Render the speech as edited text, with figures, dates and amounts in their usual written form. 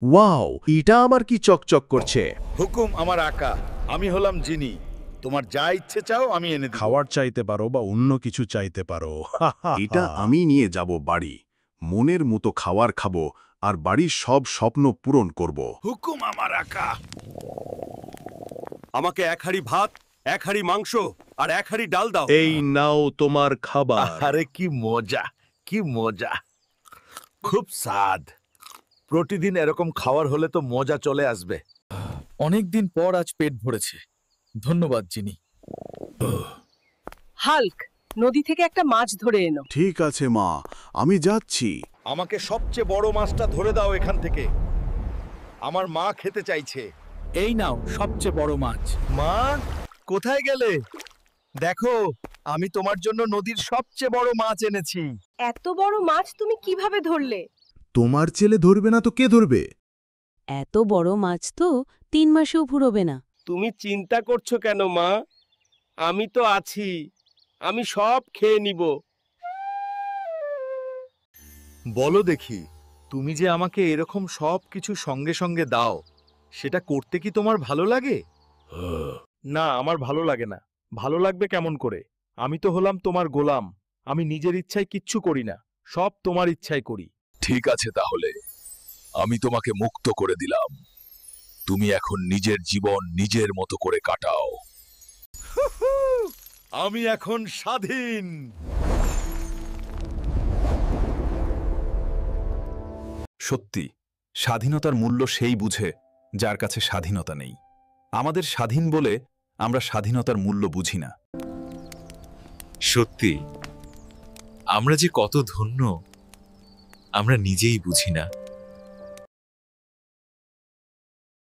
Wow, এটা আমার কি চকচক করছে। হুকুম আমার আকা, আমি হলাম জিনি। তোমার যা ইচ্ছে চাও আমি এনে দেব। খাওয়ার চাইতে পারো বা অন্য কিছু চাইতে পারো। এটা আমি নিয়ে যাব বাড়ি, মনের মতো খাওয়ার খাবো আর বাড়ির সব স্বপ্ন পূরণ করব। হুকুম আমার আকা। আমাকে 1 হাঁড়ি ভাত, 1 হাঁড়ি মাংস আর 1 হাঁড়ি ডাল দাও। এই নাও তোমার খাবার। আরে কি মজা, কি মজা, খুব স্বাদ। প্রতিদিন এরকম খাওয়ার হলে তো মজা চলে আসবে। অনেকদিন পর আজ পেট ভরেছে। ধন্যবাদ জিনি। হাল্ক, নদী থেকে একটা মাছ ধরে এনো। ঠিক আছে মা, আমি যাচ্ছি। আমাকে সবচেয়ে বড় মাছটা ধরে দাও এখান থেকে, আমার মা খেতে চাইছে। এই নাও সবচেয়ে বড় মাছ। মা, কোথায় গেলে? দেখো, আমি তোমার জন্য নদীর সবচেয়ে বড় মাছ এনেছি। এত বড় মাছ তুমি কিভাবে ধরলে? তোমার ছেলে ধরবে না তো কে ধরবে? এত বড় মাছ তো 3 মাসেও ফুরোবে না। তুমি চিন্তা করছো কেন মা? আমি তো আছি, আমি সব খেয়ে নিব। বলো দেখি, তুমি যে আমাকে এরকম সব কিছু সঙ্গে সঙ্গে দাও, সেটা করতে কি তোমার ভালো লাগে? না, আমার ভালো লাগে না। ভালো লাগবে কেমন করে? আমি তো হলাম তোমার গোলাম। আমি নিজের ইচ্ছায় কিচ্ছু করি না, সব তোমার ইচ্ছায় করি। ঠিক আছে, তাহলে আমি তোমাকে মুক্ত করে দিলাম। তুমি এখন নিজের জীবন নিজের মতো করে কাটাও। আমি এখন স্বাধীন। সত্যি, স্বাধীনতার মূল্য সেই বুঝে যার কাছে স্বাধীনতা নেই। আমাদের স্বাধীন বলে আমরা স্বাধীনতার মূল্য বুঝি না। সত্যি, আমরা যে কত ধন্য আমরা নিজেই বুঝি না।